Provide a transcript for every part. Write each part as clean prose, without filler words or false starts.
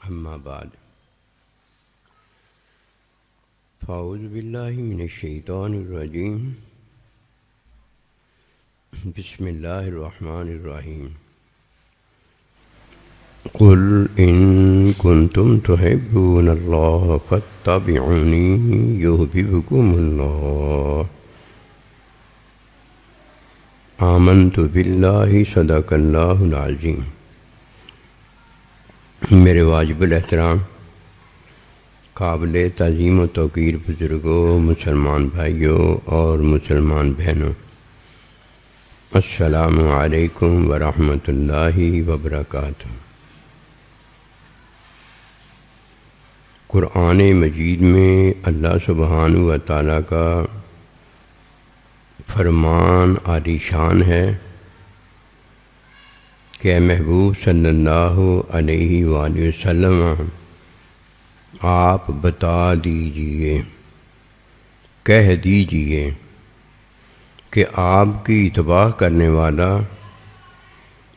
اما بعد فاعوذ باللہ من الشیطان الرجیم بسم اللہ الرحمن الرحیم قل ان کنتم تحبون اللہ فاتبعونی یحببکم اللہ آمنت باللہ صدق اللہ العظیم۔ میرے واجب الاحترام قابل تعظیم و توقیر بزرگوں، مسلمان بھائیوں اور مسلمان بہنوں، السلام علیکم ورحمۃ اللہ وبرکاتہ۔ قرآن مجید میں اللہ سبحانہ و تعالیٰ کا فرمان عالی شان ہے کہ اے محبوب صلی اللہ علیہ وآلہ وسلم آپ بتا دیجئے، کہہ دیجئے کہ آپ کی اتباع کرنے والا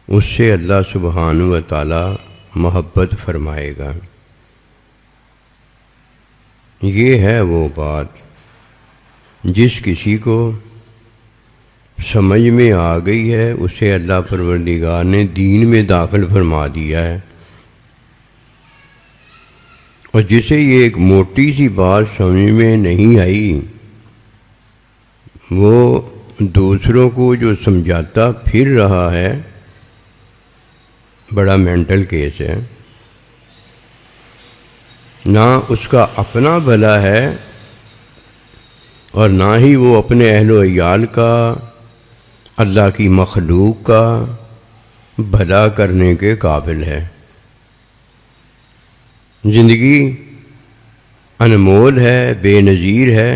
اس سے اللہ سبحانہ و تعالی محبت فرمائے گا۔ یہ ہے وہ بات جس کسی کو سمجھ میں آ گئی ہے، اسے اللہ پروردگار نے دین میں داخل فرما دیا ہے، اور جسے یہ ایک موٹی سی بات سمجھ میں نہیں آئی وہ دوسروں کو جو سمجھاتا پھر رہا ہے، بڑا مینٹل کیس ہے۔ نہ اس کا اپنا بھلا ہے اور نہ ہی وہ اپنے اہل و عیال کا، اللہ کی مخلوق کا بھلا کرنے کے قابل ہے۔ زندگی انمول ہے، بے نظیر ہے،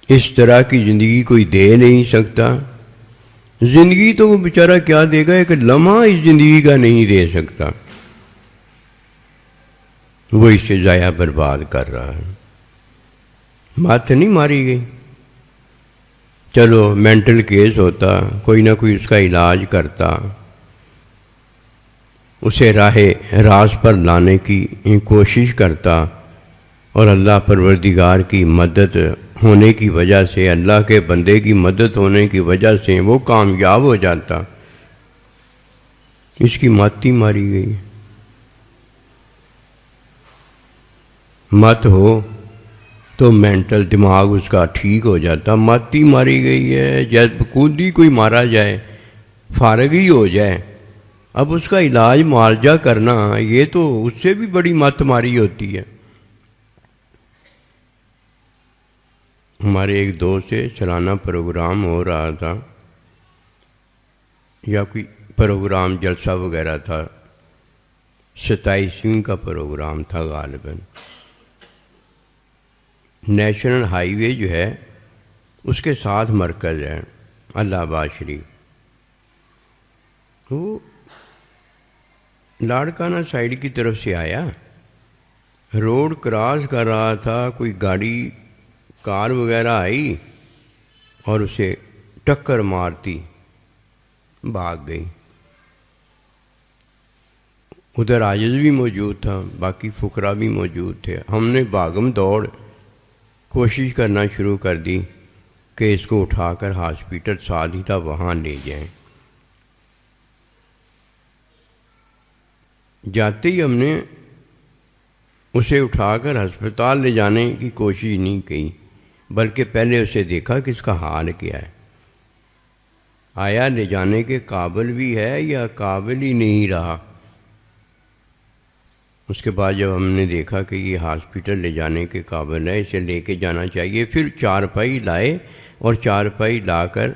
اس طرح کی زندگی کوئی دے نہیں سکتا۔ زندگی تو وہ بیچارہ کیا دے گا، ایک لمحہ اس زندگی کا نہیں دے سکتا، وہ اس سے ضائع برباد کر رہا ہے۔ مات نہیں ماری گئی، چلو مینٹل کیس ہوتا، کوئی نہ کوئی اس کا علاج کرتا، اسے راہ راست پر لانے کی کوشش کرتا، اور اللہ پروردگار کی مدد ہونے کی وجہ سے، اللہ کے بندے کی مدد ہونے کی وجہ سے وہ کامیاب ہو جاتا۔ اس کی ماتی ماری گئی۔ مت ہو تو مینٹل دماغ اس کا ٹھیک ہو جاتا، ماتی ماری گئی ہے، جب خود ہی کوئی مارا جائے، فارغ ہی ہو جائے، اب اس کا علاج معالجہ کرنا، یہ تو اس سے بھی بڑی مت ماری ہوتی ہے۔ ہمارے ایک دوست سے سالانہ پروگرام ہو رہا تھا، یا کوئی پروگرام جلسہ وغیرہ تھا، 27ویں کا پروگرام تھا غالباً۔ نیشنل ہائی وے جو ہے اس کے ساتھ مرکز ہے الہ آباد شریف۔ وہ لاڑکانہ سائیڈ کی طرف سے آیا، روڈ کراس کر رہا تھا، کوئی گاڑی کار وغیرہ آئی اور اسے ٹکر مارتی، بھاگ گئی۔ ادھر عاجز بھی موجود تھا، باقی فقراء بھی موجود تھے۔ ہم نے بھاگم دوڑ کوشش کرنا شروع کر دی کہ اس کو اٹھا کر ہاسپیٹل ساتھ ہی تھا وہاں لے جائیں۔ جاتے ہی ہم نے اسے اٹھا کر ہسپتال لے جانے کی کوشش نہیں کی، بلکہ پہلے اسے دیکھا کہ اس کا حال کیا ہے، آیا لے جانے کے قابل بھی ہے یا قابل ہی نہیں رہا۔ اس کے بعد جب ہم نے دیکھا کہ یہ ہاسپیٹل لے جانے کے قابل ہے، اسے لے کے جانا چاہیے، پھر چارپائی لائے اور چارپائی لا کر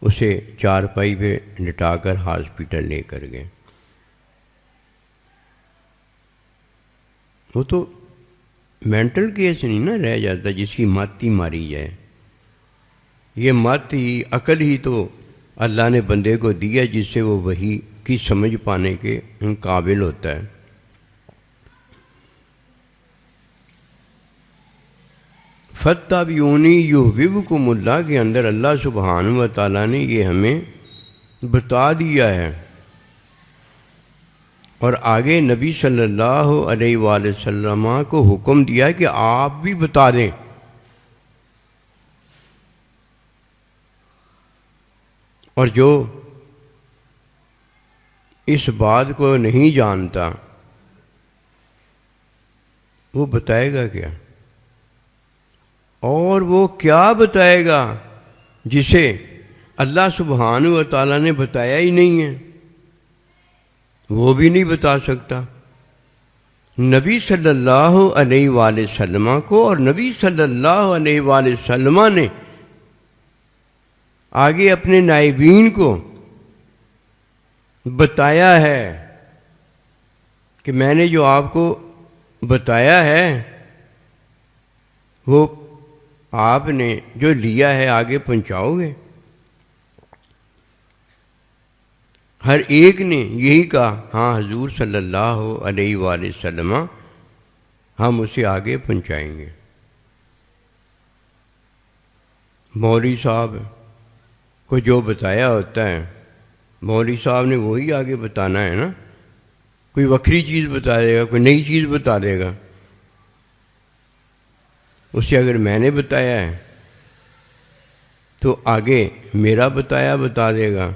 اسے چارپائی پہ لٹا کر ہاسپیٹل لے کر گئے۔ وہ تو مینٹل کیس نہیں نہ رہ جاتا جس کی مت ہی ماری جائے۔ یہ مت ہی، عقل ہی تو اللہ نے بندے کو دی ہے جس سے وہ وحی کی سمجھ پانے کے قابل ہوتا ہے۔ فاتبعونی یحببکم اللہ کے اندر اللہ سبحانہ و تعالیٰ نے یہ ہمیں بتا دیا ہے اور آگے نبی صلی اللہ علیہ وآلہ وسلم کو حکم دیا کہ آپ بھی بتا دیں. اور جو اس بات کو نہیں جانتا وہ بتائے گا کیا؟ اور وہ کیا بتائے گا جسے اللہ سبحانہ و تعالیٰ نے بتایا ہی نہیں ہے؟ وہ بھی نہیں بتا سکتا. نبی صلی اللہ علیہ وآلہ وسلم کو اور نبی صلی اللہ علیہ وآلہ وسلم نے آگے اپنے نائبین کو بتایا ہے کہ میں نے جو آپ کو بتایا ہے وہ آپ نے جو لیا ہے آگے پہنچاؤ گے. ہر ایک نے یہی کہا ہاں حضور صلی اللہ علیہ وآلہ وسلم ہم اسے آگے پہنچائیں گے. مولوی صاحب کو جو بتایا ہوتا ہے مولوی صاحب نے وہی آگے بتانا ہے نا. کوئی وکری چیز بتا دے گا، کوئی نئی چیز بتا دے گا. اسے اگر میں نے بتایا ہے تو آگے میرا بتایا بتا دے گا.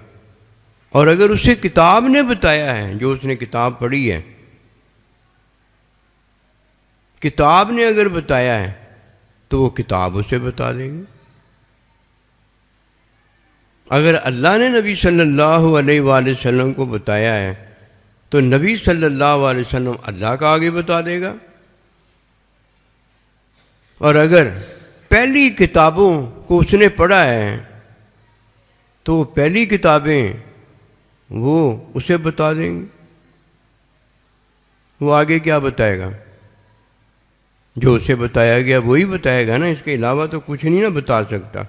اور اگر اسے کتاب نے بتایا ہے، جو اس نے کتاب پڑھی ہے، کتاب نے اگر بتایا ہے تو وہ کتاب اسے بتا دے گی. اگر اللہ نے نبی صلی اللہ علیہ وآلہ وسلم کو بتایا ہے تو نبی صلی اللہ علیہ وسلم اللہ کا آگے بتا دے گا. اور اگر پہلی کتابوں کو اس نے پڑھا ہے تو پہلی کتابیں وہ اسے بتا دیں گی. وہ آگے کیا بتائے گا؟ جو اسے بتایا گیا وہی بتائے گا نا. اس کے علاوہ تو کچھ نہیں نا بتا سکتا.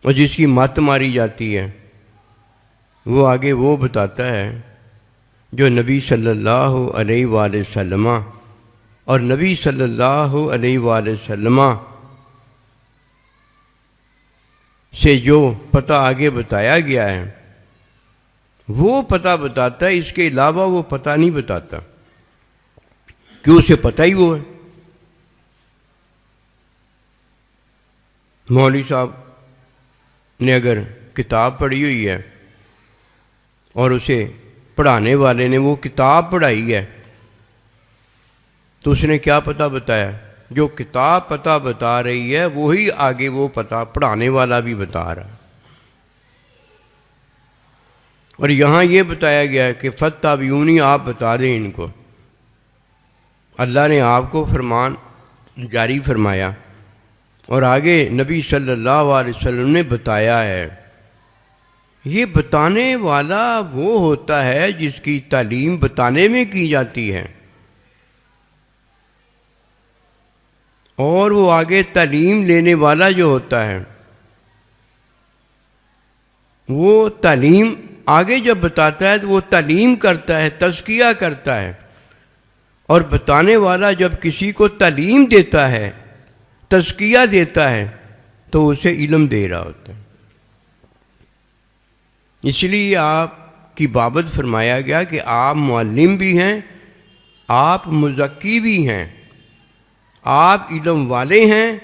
اور جس کی مت ماری جاتی ہے وہ آگے وہ بتاتا ہے جو نبی صلی اللہ علیہ وآلہ وسلم اور نبی صلی اللہ علیہ وآلہ وسلم سے جو پتہ آگے بتایا گیا ہے وہ پتہ بتاتا ہے. اس کے علاوہ وہ پتہ نہیں بتاتا کہ اسے پتہ ہی وہ ہے. مولوی صاحب نے اگر کتاب پڑھی ہوئی ہے اور اسے پڑھانے والے نے وہ کتاب پڑھائی ہے تو اس نے کیا پتہ بتایا؟ جو کتاب پتہ بتا رہی ہے وہی آگے وہ پتہ پڑھانے والا بھی بتا رہا ہے. اور یہاں یہ بتایا گیا ہے کہ فاتبعونی، آپ بتا دیں ان کو. اللہ نے آپ کو فرمان جاری فرمایا اور آگے نبی صلی اللہ علیہ وسلم نے بتایا ہے. یہ بتانے والا وہ ہوتا ہے جس کی تعلیم بتانے میں کی جاتی ہے، اور وہ آگے تعلیم لینے والا جو ہوتا ہے وہ تعلیم آگے جب بتاتا ہے تو وہ تعلیم کرتا ہے، تزکیہ کرتا ہے. اور بتانے والا جب کسی کو تعلیم دیتا ہے، تزکیہ دیتا ہے، تو اسے علم دے رہا ہوتا ہے. اس لیے آپ کی بابت فرمایا گیا کہ آپ معلم بھی ہیں، آپ مزکی بھی ہیں، آپ علم والے ہیں.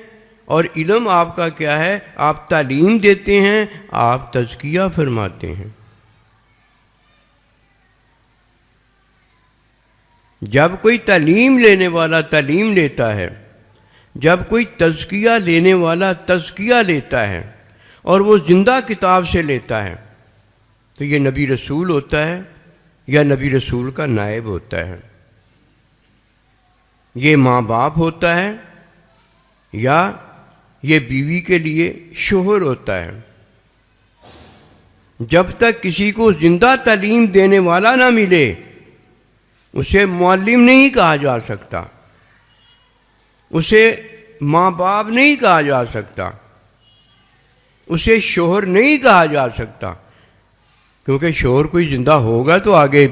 اور علم آپ کا کیا ہے؟ آپ تعلیم دیتے ہیں، آپ تزکیہ فرماتے ہیں. جب کوئی تعلیم لینے والا تعلیم لیتا ہے، جب کوئی تزکیہ لینے والا تزکیہ لیتا ہے اور وہ زندہ کتاب سے لیتا ہے تو یہ نبی رسول ہوتا ہے یا نبی رسول کا نائب ہوتا ہے. یہ ماں باپ ہوتا ہے یا یہ بیوی کے لیے شوہر ہوتا ہے. جب تک کسی کو زندہ تعلیم دینے والا نہ ملے اسے معلم نہیں کہا جا سکتا، اسے ماں باپ نہیں کہا جا سکتا، اسے شوہر نہیں کہا جا سکتا. کیونکہ شوہر کوئی زندہ ہوگا تو آگے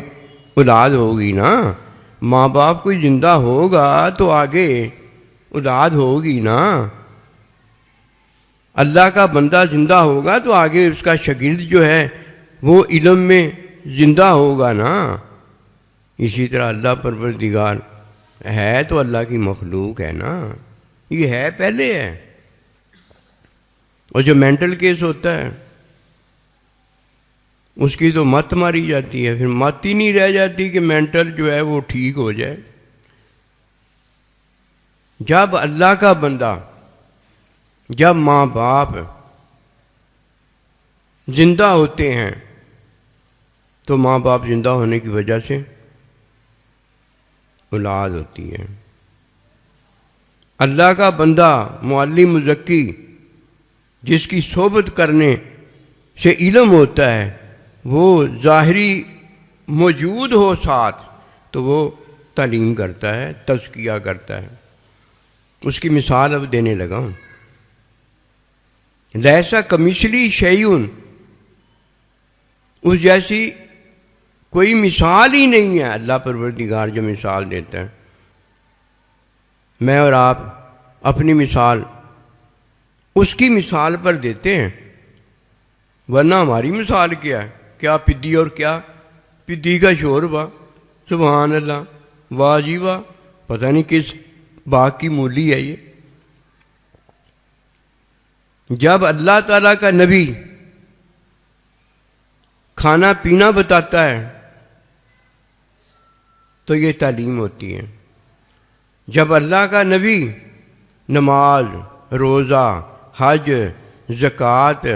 اولاد ہوگی نا. ماں باپ کوئی زندہ ہوگا تو آگے اولاد ہوگی نا. اللہ کا بندہ زندہ ہوگا تو آگے اس کا شاگرد جو ہے وہ علم میں زندہ ہوگا نا، اسی طرح اللہ پروردگار ہے تو اللہ کی مخلوق ہے نا، یہ ہے پہلے ہے۔ اور جو مینٹل کیس ہوتا ہے اس کی تو مت ماری جاتی ہے، پھر مت ہی نہیں رہ جاتی کہ مینٹل جو ہے وہ ٹھیک ہو جائے۔ جب اللہ کا بندہ، جب ماں باپ زندہ ہوتے ہیں تو ماں باپ زندہ ہونے کی وجہ سے اولاد ہوتی ہے۔ اللہ کا بندہ معلم مزکی جس کی صحبت کرنے سے علم ہوتا ہے، وہ ظاہری موجود ہو ساتھ تو وہ تعلیم کرتا ہے، تزکیہ کرتا ہے۔ اس کی مثال اب دینے لگا ہوں۔ لیسا کمثلی شیئن، اس جیسی کوئی مثال ہی نہیں ہے۔ اللہ پروردگار جو مثال دیتا ہے، میں اور آپ اپنی مثال اس کی مثال پر دیتے ہیں، ورنہ ہماری مثال کیا ہے؟ کیا پدی اور کیا پدی کا شوربا، سبحان اللہ، واہ جی واہ، پتہ نہیں کس باغ کی مولی ہے یہ۔ جب اللہ تعالیٰ کا نبی کھانا پینا بتاتا ہے تو یہ تعلیم ہوتی ہے۔ جب اللہ کا نبی نماز، روزہ، حج، زکوٰۃ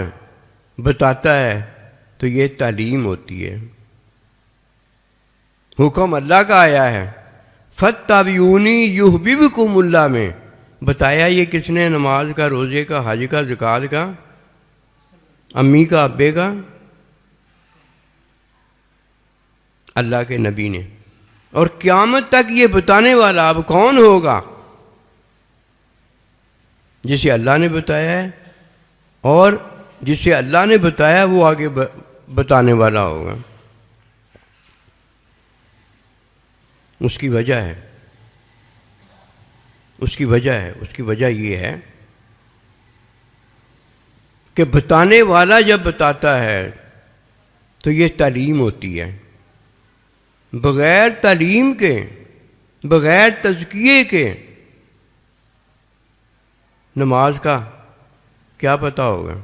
بتاتا ہے تو یہ تعلیم ہوتی ہے۔ حکم اللہ کا آیا ہے، فَاتَّبِعُونِی یُحْبِبْکُمُ اللہ میں بتایا یہ کس نے؟ نماز کا، روزے کا، حج کا، زکوٰۃ کا، امی کا، ابے کا، اللہ کے نبی نے۔ اور قیامت تک یہ بتانے والا اب کون ہوگا؟ جسے اللہ نے بتایا ہے، اور جسے اللہ نے بتایا وہ آگے بتانے والا ہوگا۔ اس کی وجہ ہے، اس کی وجہ یہ ہے کہ بتانے والا جب بتاتا ہے تو یہ تعلیم ہوتی ہے۔ بغیر تعلیم کے، بغیر تزکیے کے نماز کا کیا پتہ ہوگا،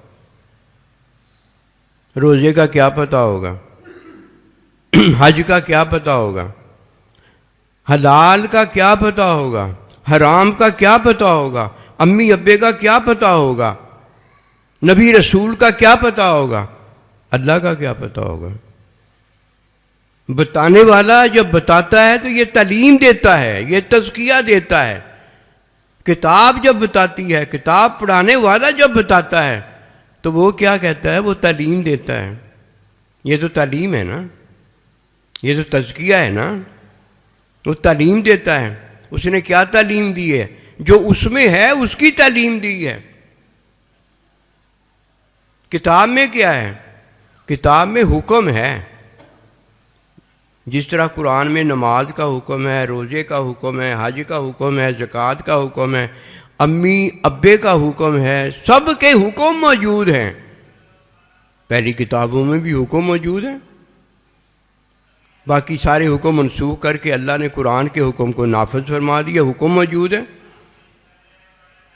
روزے کا کیا پتہ ہوگا، حج کا کیا پتہ ہوگا، حلال کا کیا پتہ ہوگا، حرام کا کیا پتہ ہوگا، امی ابے کا کیا پتہ ہوگا، نبی رسول کا کیا پتہ ہوگا، اللہ کا کیا پتہ ہوگا؟ بتانے والا جب بتاتا ہے تو یہ تعلیم دیتا ہے، یہ تزکیہ دیتا ہے۔ کتاب جب بتاتی ہے، کتاب پڑھانے والا جب بتاتا ہے تو وہ کیا کہتا ہے؟ وہ تعلیم دیتا ہے۔ یہ تو تعلیم ہے نا، یہ تو تزکیہ ہے نا، وہ تعلیم دیتا ہے۔ اس نے کیا تعلیم دی ہے؟ جو اس میں ہے اس کی تعلیم دی ہے۔ کتاب میں کیا ہے؟ کتاب میں حکم ہے، جس طرح قرآن میں نماز کا حکم ہے، روزے کا حکم ہے، حج کا حکم ہے، زکوٰۃ کا حکم ہے، امی ابے کا حکم ہے، سب کے حکم موجود ہیں۔ پہلی کتابوں میں بھی حکم موجود ہیں، باقی سارے حکم منسوخ کر کے اللہ نے قرآن کے حکم کو نافذ فرما دیا، حکم موجود ہے۔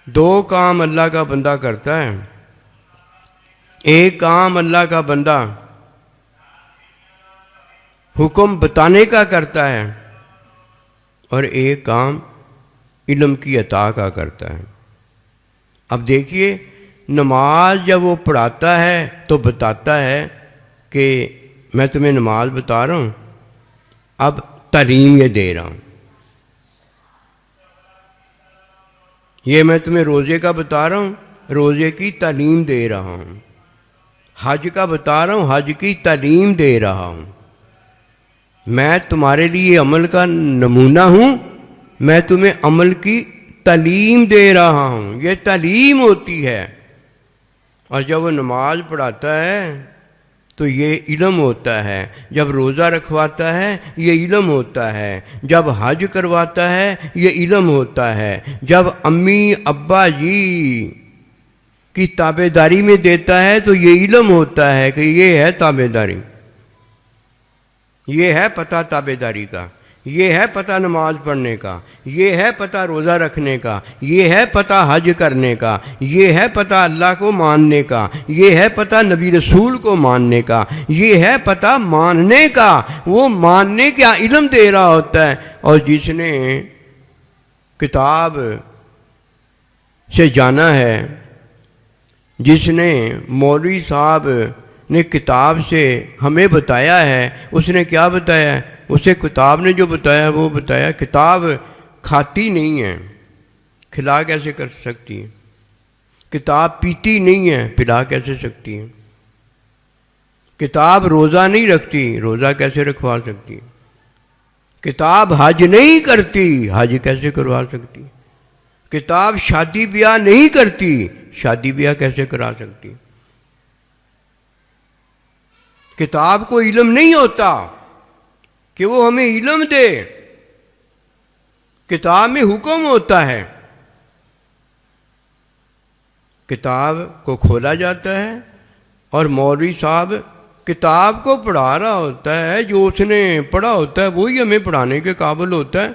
دو کام اللہ کا بندہ کرتا ہے، ایک کام اللہ کا بندہ حکم بتانے کا کرتا ہے، اور ایک کام علم کی عطا کا کرتا ہے۔ اب دیکھیے، نماز جب وہ پڑھاتا ہے تو بتاتا ہے کہ میں تمہیں نماز بتا رہا ہوں، اب تعلیم یہ دے رہا ہوں۔ یہ میں تمہیں روزے کا بتا رہا ہوں، روزے کی تعلیم دے رہا ہوں۔ حج کا بتا رہا ہوں، حج کی تعلیم دے رہا ہوں۔ میں تمہارے لیے عمل کا نمونہ ہوں، میں تمہیں عمل کی تعلیم دے رہا ہوں۔ یہ تعلیم ہوتی ہے۔ اور جب وہ نماز پڑھاتا ہے تو یہ علم ہوتا ہے، جب روزہ رکھواتا ہے یہ علم ہوتا ہے، جب حج کرواتا ہے یہ علم ہوتا ہے، جب امی ابا جی کی تابع داری میں دیتا ہے تو یہ علم ہوتا ہے کہ یہ ہے تابع داری۔ یہ ہے پتہ تابع داری کا، یہ ہے پتہ نماز پڑھنے کا، یہ ہے پتہ روزہ رکھنے کا، یہ ہے پتہ حج کرنے کا، یہ ہے پتہ اللہ کو ماننے کا، یہ ہے پتہ نبی رسول کو ماننے کا، یہ ہے پتہ ماننے کا۔ وہ ماننے کا علم دے رہا ہوتا ہے۔ اور جس نے کتاب سے جانا ہے، جس نے مولوی صاحب نے کتاب سے ہمیں بتایا ہے، اس نے کیا بتایا ہے؟ اسے کتاب نے جو بتایا وہ بتایا کتاب کھاتی نہیں ہے، کھلا کیسے کر سکتی ہے؟ کتاب پیتی نہیں ہے، پلا کیسے سکتی ہے؟ کتاب روزہ نہیں رکھتی، روزہ کیسے رکھوا سکتی ہے؟ کتاب حج نہیں کرتی، حج کیسے کروا سکتی؟ کتاب شادی بیاہ نہیں کرتی، شادی بیاہ کیسے کرا سکتی؟ کتاب کو علم نہیں ہوتا کہ وہ ہمیں علم دے، کتاب میں حکم ہوتا ہے۔ کتاب کو کھولا جاتا ہے اور مولوی صاحب کتاب کو پڑھا رہا ہوتا ہے، جو اس نے پڑھا ہوتا ہے وہی ہمیں پڑھانے کے قابل ہوتا ہے۔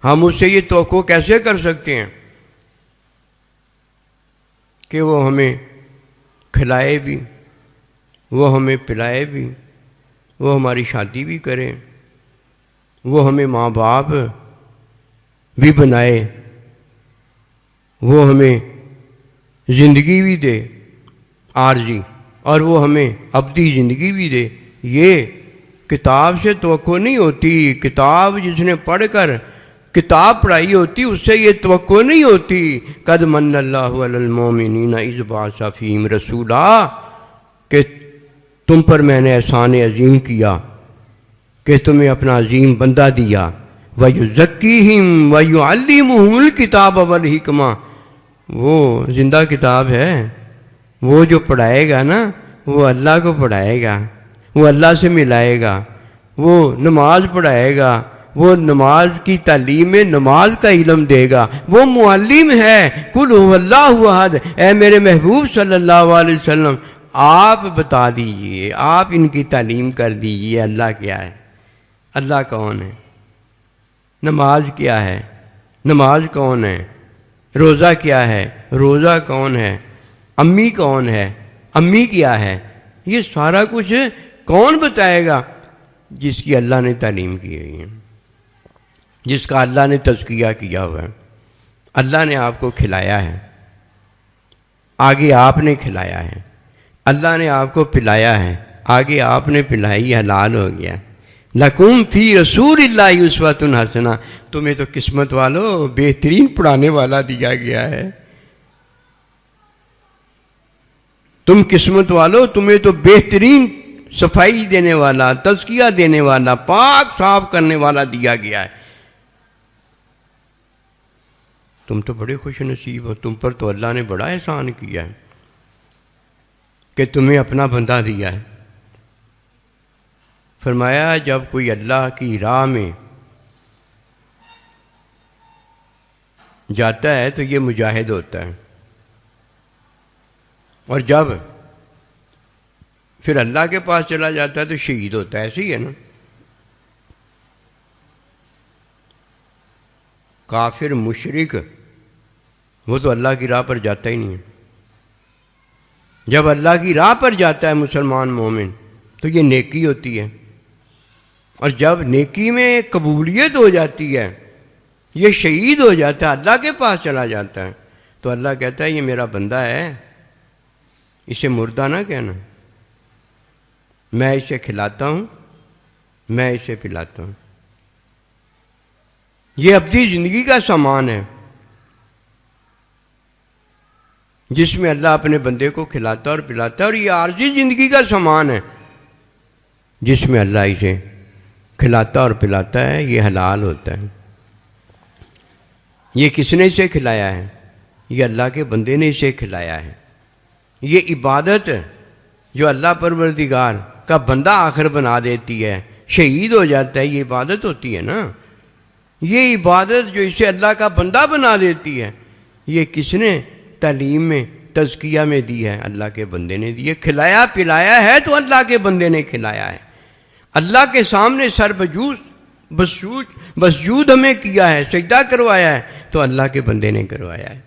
ہم اس سے یہ توقع کیسے کر سکتے ہیں کہ وہ ہمیں کھلائے بھی، وہ ہمیں پلائے بھی، وہ ہماری شادی بھی کرے، وہ ہمیں ماں باپ بھی بنائے، وہ ہمیں زندگی بھی دے عارضی، اور وہ ہمیں ابدی زندگی بھی دے۔ یہ کتاب سے توقع نہیں ہوتی۔ کتاب جس نے پڑھ کر کتاب پڑھائی ہوتی اس سے یہ توقع نہیں ہوتی قد من اللہ علی المومنین اذ بعث فیہم رسولا، کہ تم پر میں نے احسان عظیم کیا کہ تمہیں اپنا عظیم بندہ دیا، وَيُزَكِّيهِمْ وَيُعَلِّمُهُمُ الْكِتَابَ وَالْحِکْمَةَ۔ وہ زندہ کتاب ہے، وہ جو پڑھائے گا نا وہ اللہ کو پڑھائے گا، وہ اللہ سے ملائے گا، وہ نماز پڑھائے گا، وہ نماز کی تعلیم میں نماز کا علم دے گا، وہ معلم ہے۔ قُلْ هُوَ اللَّهُ أَحَدٌ، اے میرے محبوب صلی اللہ علیہ وسلم آپ بتا دیجئے، آپ ان کی تعلیم کر دیجئے اللہ کیا ہے، اللہ کون ہے، نماز کیا ہے، نماز کون ہے، روزہ کیا ہے، روزہ کون ہے، امی کون ہے، امی کیا ہے، یہ سارا کچھ کون بتائے گا؟ جس کی اللہ نے تعلیم کی ہوئی ہے، جس کا اللہ نے تزکیہ کیا ہوا ہے۔ اللہ نے آپ کو کھلایا ہے، آگے آپ نے کھلایا ہے، اللہ نے آپ کو پلایا ہے، آگے آپ نے پلائی، حلال ہو گیا۔ لَكُمْ فِي رَسُولِ اللَّهِ أُسْوَةٌ حَسَنَةٌ، تمہیں تو قسمت والو بہترین پڑھانے والا دیا گیا ہے۔ تم قسمت والو، تمہیں تو بہترین صفائی دینے والا، تزکیہ دینے والا، پاک صاف کرنے والا دیا گیا ہے۔ تم تو بڑے خوش نصیب ہو، تم پر تو اللہ نے بڑا احسان کیا ہے کہ تمہیں اپنا بندہ دیا ہے۔ فرمایا جب کوئی اللہ کی راہ میں جاتا ہے تو یہ مجاہد ہوتا ہے، اور جب پھر اللہ کے پاس چلا جاتا ہے تو شہید ہوتا ہے۔ ایسے ہی ہے نا، کافر مشرک وہ تو اللہ کی راہ پر جاتا ہی نہیں ہے۔ جب اللہ کی راہ پر جاتا ہے مسلمان مومن تو یہ نیکی ہوتی ہے، اور جب نیکی میں قبولیت ہو جاتی ہے، یہ شہید ہو جاتا ہے، اللہ کے پاس چلا جاتا ہے، تو اللہ کہتا ہے یہ میرا بندہ ہے، اسے مردہ نہ کہنا، میں اسے کھلاتا ہوں، میں اسے پلاتا ہوں۔ یہ ابدی زندگی کا سامان ہے جس میں اللہ اپنے بندے کو کھلاتا اور پلاتا ہے، اور یہ عارضی زندگی کا سامان ہے جس میں اللہ اسے کھلاتا اور پلاتا ہے، یہ حلال ہوتا ہے۔ یہ کس نے اسے کھلایا ہے؟ یہ اللہ کے بندے نے اسے کھلایا ہے۔ یہ عبادت جو اللہ پروردگار کا بندہ آخر بنا دیتی ہے، شہید ہو جاتا ہے، یہ عبادت ہوتی ہے نا۔ یہ عبادت جو اسے اللہ کا بندہ بنا دیتی ہے، یہ کس نے تعلیم میں تزکیہ میں دی ہے؟ اللہ کے بندے نے دی ہے۔ کھلایا پلایا ہے تو اللہ کے بندے نے کھلایا ہے۔ اللہ کے سامنے سر بسجود ہمیں کیا ہے، سجدہ کروایا ہے تو اللہ کے بندے نے کروایا ہے۔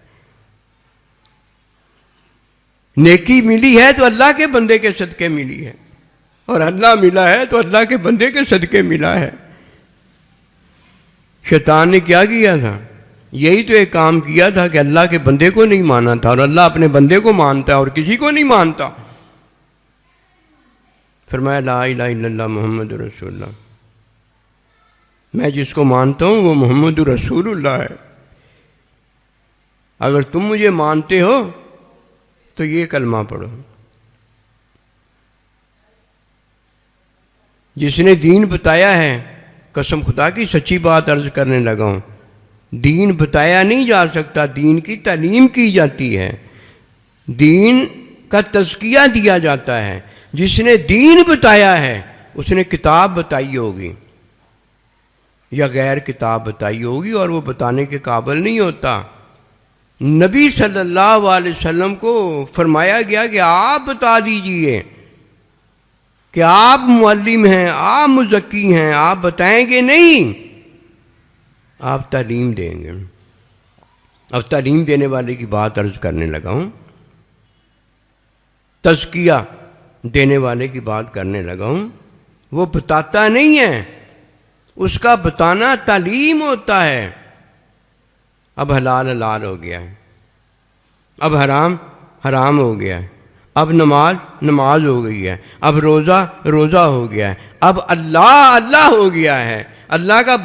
نیکی ملی ہے تو اللہ کے بندے کے صدقے ملی ہے، اور اللہ ملا ہے تو اللہ کے بندے کے صدقے ملا ہے۔ شیطان نے کیا کیا تھا؟ یہی تو ایک کام کیا تھا کہ اللہ کے بندے کو نہیں مانا تھا، اور اللہ اپنے بندے کو مانتا ہے اور کسی کو نہیں مانتا۔ فرمایا لا الہ الا اللہ محمد رسول اللہ، میں جس کو مانتا ہوں وہ محمد رسول اللہ ہے۔ اگر تم مجھے مانتے ہو تو یہ کلمہ پڑھو۔ جس نے دین بتایا ہے، قسم خدا کی سچی بات عرض کرنے لگا ہوں، دین بتایا نہیں جا سکتا، دین کی تعلیم کی جاتی ہے، دین کا تزکیہ دیا جاتا ہے۔ جس نے دین بتایا ہے اس نے کتاب بتائی ہوگی یا غیر کتاب بتائی ہوگی، اور وہ بتانے کے قابل نہیں ہوتا۔ نبی صلی اللہ علیہ وسلم کو فرمایا گیا کہ آپ بتا دیجئے کہ آپ معلم ہیں، آپ مزکی ہیں، آپ بتائیں گے نہیں، آپ تعلیم دیں گے۔ اب تعلیم دینے والے کی بات عرض کرنے لگا ہوں، تزکیہ دینے والے کی بات کرنے لگا ہوں۔ وہ بتاتا نہیں ہے، اس کا بتانا تعلیم ہوتا ہے۔ اب حلال حلال ہو گیا ہے، اب حرام حرام ہو گیا ہے، اب نماز نماز ہو گئی ہے، اب روزہ روزہ ہو گیا ہے، اب اللہ اللہ ہو گیا ہے، اللہ کا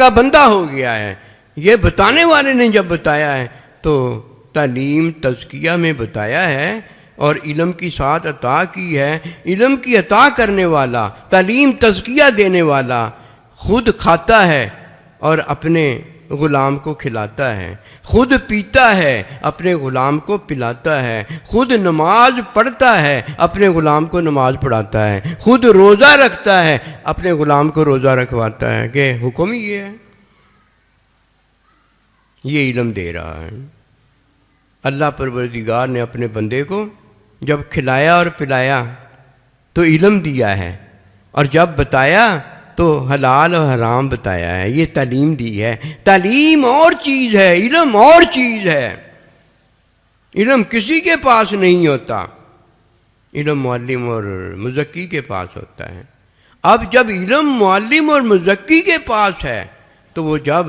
بندہ ہو گیا ہے۔ یہ بتانے والے نے جب بتایا ہے تو تعلیم تزکیہ میں بتایا ہے، اور علم کی ساتھ عطا کی ہے۔ علم کی عطا کرنے والا، تعلیم تزکیہ دینے والا خود کھاتا ہے اور اپنے غلام کو کھلاتا ہے، خود پیتا ہے اپنے غلام کو پلاتا ہے، خود نماز پڑھتا ہے اپنے غلام کو نماز پڑھاتا ہے، خود روزہ رکھتا ہے اپنے غلام کو روزہ رکھواتا ہے، کہ حکم ہی یہ ہے۔ یہ علم دے رہا ہے اللہ پروردگار نے اپنے بندے کو۔ جب کھلایا اور پلایا تو علم دیا ہے، اور جب بتایا تو حلال اور حرام بتایا ہے۔ یہ تعلیم دی ہے۔ تعلیم اور چیز ہے، علم اور چیز ہے۔ علم کسی کے پاس نہیں ہوتا، علم معلم اور مزکی کے پاس ہوتا ہے۔ اب جب علم معلم اور مزکی کے پاس ہے تو وہ جب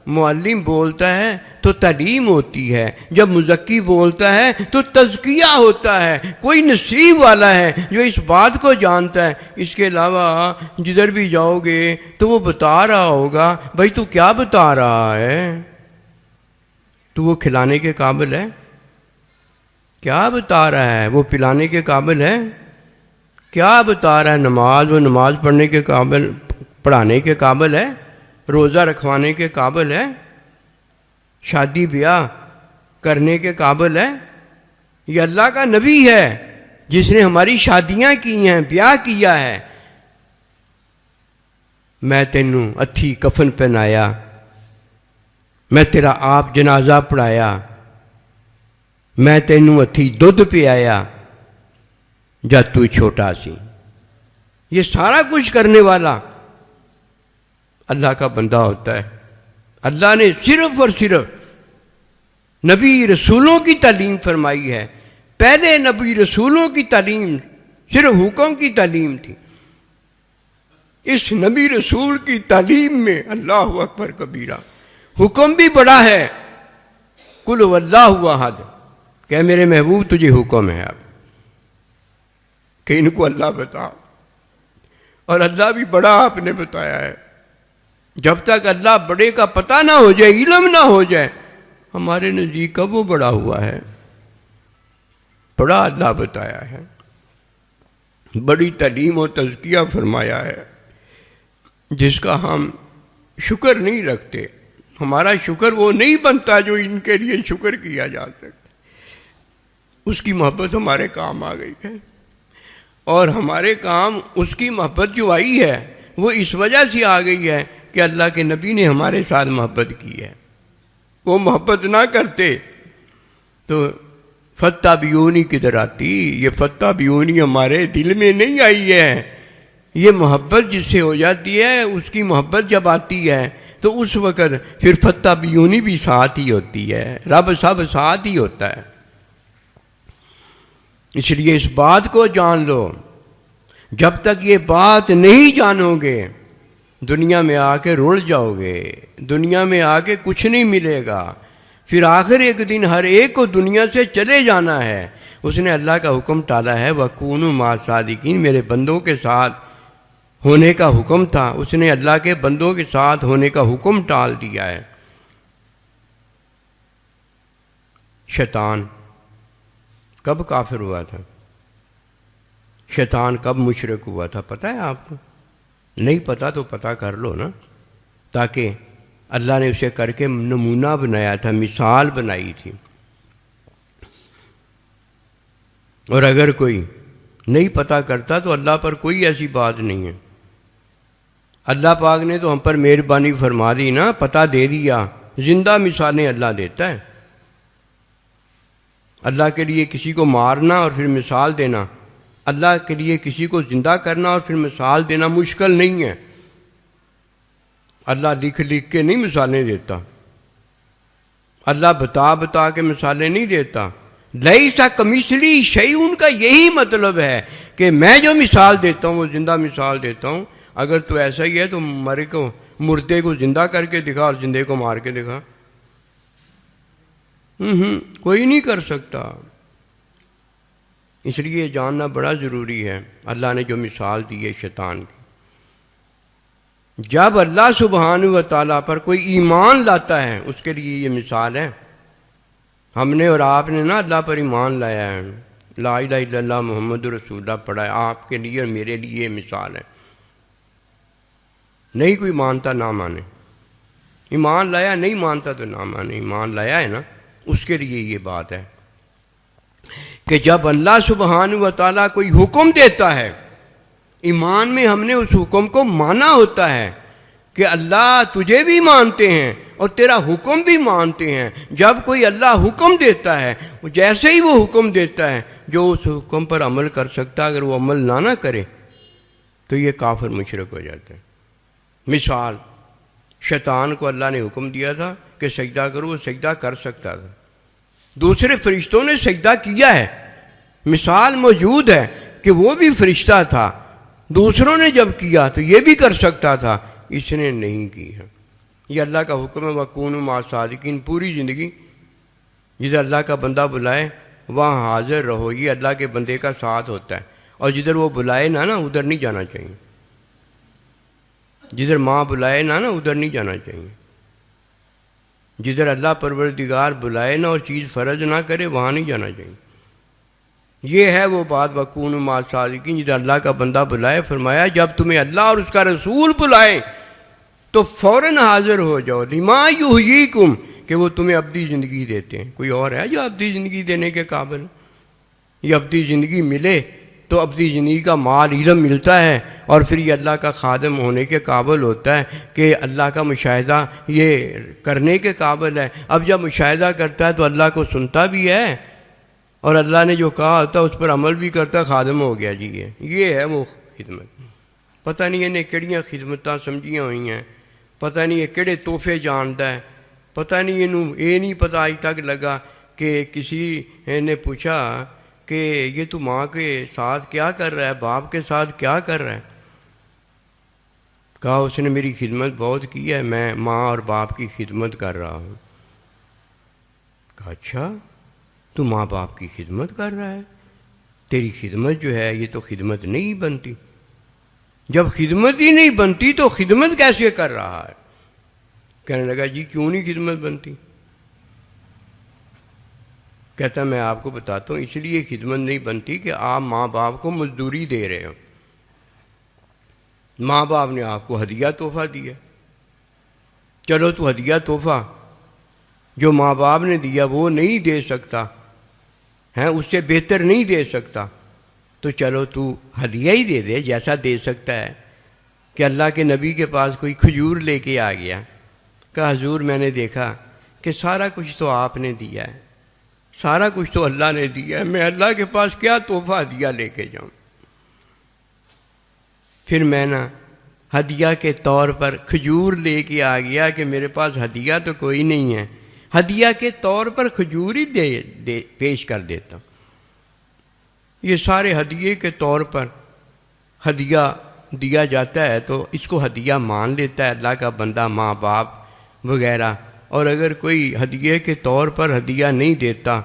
معلم بولتا ہے تو تعلیم ہوتی ہے، جب مزکی بولتا ہے تو تزکیہ ہوتا ہے۔ کوئی نصیب والا ہے جو اس بات کو جانتا ہے۔ اس کے علاوہ جدھر بھی جاؤ گے تو وہ بتا رہا ہوگا، بھائی تو کیا بتا رہا ہے؟ تو وہ کھلانے کے قابل ہے؟ کیا بتا رہا ہے؟ وہ پلانے کے قابل ہے؟ کیا بتا رہا ہے؟ نماز، وہ نماز پڑھنے کے قابل، پڑھانے کے قابل ہے؟ روزہ رکھوانے کے قابل ہے؟ شادی بیاہ کرنے کے قابل ہے؟ یہ اللہ کا نبی ہے جس نے ہماری شادیاں کی ہیں، بیاہ کیا ہے۔ میں تینوں اتھی کفن پہنایا، میں تیرا آپ جنازہ پڑھایا، میں تینوں اتھی دودھ پلایا جب تو چھوٹا سی۔ یہ سارا کچھ کرنے والا اللہ کا بندہ ہوتا ہے۔ اللہ نے صرف اور صرف نبی رسولوں کی تعلیم فرمائی ہے۔ پہلے نبی رسولوں کی تعلیم صرف حکم کی تعلیم تھی۔ اس نبی رسول کی تعلیم میں اللہ اکبر کبیرہ، حکم بھی بڑا ہے۔ قل هو اللہ احد، کہ میرے محبوب تجھے حکم ہے اب کہ ان کو اللہ بتا، اور اللہ بھی بڑا آپ نے بتایا ہے۔ جب تک اللہ بڑے کا پتہ نہ ہو جائے، علم نہ ہو جائے، ہمارے نزدیک کب وہ بڑا ہوا ہے؟ بڑا اللہ بتایا ہے، بڑی تعلیم و تزکیہ فرمایا ہے، جس کا ہم شکر نہیں رکھتے۔ ہمارا شکر وہ نہیں بنتا جو ان کے لیے شکر کیا جا سکتا۔ اس کی محبت ہمارے کام آ گئی ہے، اور ہمارے کام اس کی محبت جو آئی ہے وہ اس وجہ سے آ گئی ہے کہ اللہ کے نبی نے ہمارے ساتھ محبت کی ہے۔ وہ محبت نہ کرتے تو فتح بیونی کدھر آتی؟ یہ فتح بیونی ہمارے دل میں نہیں آئی ہے، یہ محبت جس سے ہو جاتی ہے، اس کی محبت جب آتی ہے تو اس وقت پھر فتح بیونی بھی ساتھ ہی ہوتی ہے، رب سب ساتھ ہی ہوتا ہے۔ اس لیے اس بات کو جان لو، جب تک یہ بات نہیں جانو گے دنیا میں آ کے رڑ جاؤ گے، دنیا میں آ کے کچھ نہیں ملے گا۔ پھر آخر ایک دن ہر ایک کو دنیا سے چلے جانا ہے۔ اس نے اللہ کا حکم ٹالا ہے، وَكُونُوا مَعَ الصَّادِقِينَ، میرے بندوں کے ساتھ ہونے کا حکم تھا، اس نے اللہ کے بندوں کے ساتھ ہونے کا حکم ٹال دیا ہے۔ شیطان کب کافر ہوا تھا؟ شیطان کب مشرک ہوا تھا پتہ ہے آپ کو؟ نہیں پتہ تو پتہ کر لو نا، تاکہ اللہ نے اسے کر کے نمونہ بنایا تھا، مثال بنائی تھی۔ اور اگر کوئی نہیں پتہ کرتا تو اللہ پر کوئی ایسی بات نہیں ہے۔ اللہ پاک نے تو ہم پر مہربانی فرما دی نا، پتہ دے دیا۔ زندہ مثالیں اللہ دیتا ہے۔ اللہ کے لیے کسی کو مارنا اور پھر مثال دینا، اللہ کے لیے کسی کو زندہ کرنا اور پھر مثال دینا مشکل نہیں ہے۔ اللہ لکھ لکھ کے نہیں مثالیں دیتا، اللہ بتا بتا کے مثالیں نہیں دیتا۔ لیس کمثلہ شیء، ان کا یہی مطلب ہے کہ میں جو مثال دیتا ہوں وہ زندہ مثال دیتا ہوں۔ اگر تو ایسا ہی ہے تو مردے کو زندہ کر کے دکھا اور زندے کو مار کے دکھا، کوئی نہیں کر سکتا۔ اس لیے جاننا بڑا ضروری ہے اللہ نے جو مثال دی ہے شیطان کی۔ جب اللہ سبحانہ و تعالیٰ پر کوئی ایمان لاتا ہے اس کے لیے یہ مثال ہے۔ ہم نے اور آپ نے نا اللہ پر ایمان لایا ہے، لا الہ الا اللہ محمد رسول اللہ پڑھا ہے، آپ کے لیے اور میرے لیے یہ مثال ہے۔ نہیں کوئی مانتا نہ مانے، ایمان لایا نہیں مانتا تو نہ مانے، ایمان لایا ہے نا، اس کے لیے یہ بات ہے کہ جب اللہ سبحانہ و تعالیٰ کوئی حکم دیتا ہے، ایمان میں ہم نے اس حکم کو مانا ہوتا ہے کہ اللہ تجھے بھی مانتے ہیں اور تیرا حکم بھی مانتے ہیں۔ جب کوئی اللہ حکم دیتا ہے، جیسے ہی وہ حکم دیتا ہے، جو اس حکم پر عمل کر سکتا اگر وہ عمل نہ کرے تو یہ کافر مشرک ہو جاتا ہے۔ مثال، شیطان کو اللہ نے حکم دیا تھا کہ سجدہ کرو، وہ سجدہ کر سکتا تھا، دوسرے فرشتوں نے سجدہ کیا ہے، مثال موجود ہے کہ وہ بھی فرشتہ تھا، دوسروں نے جب کیا تو یہ بھی کر سکتا تھا، اس نے نہیں کی ہے۔ یہ اللہ کا حکم ہے، وَكُونُوا مَعَ الصَّادِقِينَ۔ پوری زندگی جدھر اللہ کا بندہ بلائے وہاں حاضر رہو، یہ اللہ کے بندے کا ساتھ ہوتا ہے۔ اور جدھر وہ بلائے نا ادھر نہیں جانا چاہیے، جدھر ماں بلائے نا ادھر نہیں جانا چاہیے، جدھر اللہ پروردگار بلائے نا اور چیز فرض نہ کرے وہاں نہیں جانا چاہیے۔ یہ ہے وہ بات، وَكُونُوا مَعَ الصَّادِقِينَ، جدھر اللہ کا بندہ بلائے، فرمایا جب تمہیں اللہ اور اس کا رسول بلائے تو فوراً حاضر ہو جاؤ، لِمَا يُحْيِيكُمْ، کہ وہ تمہیں ابدی زندگی دیتے ہیں۔ کوئی اور ہے جو ابدی زندگی دینے کے قابل؟ یہ ابدی زندگی ملے تو ابدی زندگی کا مال علم ملتا ہے، اور پھر یہ اللہ کا خادم ہونے کے قابل ہوتا ہے کہ اللہ کا مشاہدہ یہ کرنے کے قابل ہے۔ اب جب مشاہدہ کرتا ہے تو اللہ کو سنتا بھی ہے اور اللہ نے جو کہا ہوتا ہے اس پر عمل بھی کرتا، خادم ہو گیا جی۔ یہ ہے وہ خدمت۔ پتہ نہیں انہیں کہڑیاں خدمتاں سمجھیاں ہوئی ہیں، پتہ نہیں یہ کہڑے تحفے جانتا ہے، پتہ نہیں یہ نہیں پتہ آج تک لگا کہ کسی نے پوچھا کہ یہ تو ماں کے ساتھ کیا کر رہا ہے، باپ کے ساتھ کیا کر رہا ہے؟ کہا اس نے میری خدمت بہت کی ہے، میں ماں اور باپ کی خدمت کر رہا ہوں۔ کہا اچھا تو ماں باپ کی خدمت کر رہا ہے، تیری خدمت جو ہے یہ تو خدمت نہیں بنتی۔ جب خدمت ہی نہیں بنتی تو خدمت کیسے کر رہا ہے؟ کہنے لگا جی کیوں نہیں خدمت بنتی؟ کہتا میں آپ کو بتاتا ہوں، اس لیے خدمت نہیں بنتی کہ آپ ماں باپ کو مزدوری دے رہے ہو۔ ماں باپ نے آپ کو ہدیہ تحفہ دیا، چلو تو ہدیہ تحفہ جو ماں باپ نے دیا وہ نہیں دے سکتا ہیں، اس سے بہتر نہیں دے سکتا، تو چلو تو ہدیہ ہی دے دے جیسا دے سکتا ہے۔ کہ اللہ کے نبی کے پاس کوئی کھجور لے کے آ گیا، کہا حضور میں نے دیکھا کہ سارا کچھ تو آپ نے دیا ہے، سارا کچھ تو اللہ نے دیا ہے، میں اللہ کے پاس کیا تحفہ ہدیہ لے کے جاؤں؟ پھر میں نا ہدیہ کے طور پر کھجور لے کے آ گیا کہ میرے پاس ہدیہ تو کوئی نہیں ہے، ہدیہ کے طور پر کھجور ہی پیش کر دیتا ہوں۔ یہ سارے ہدیے کے طور پر ہدیہ دیا جاتا ہے تو اس کو ہدیہ مان لیتا ہے اللہ کا بندہ، ماں باپ وغیرہ۔ اور اگر کوئی ہدیے کے طور پر ہدیہ نہیں دیتا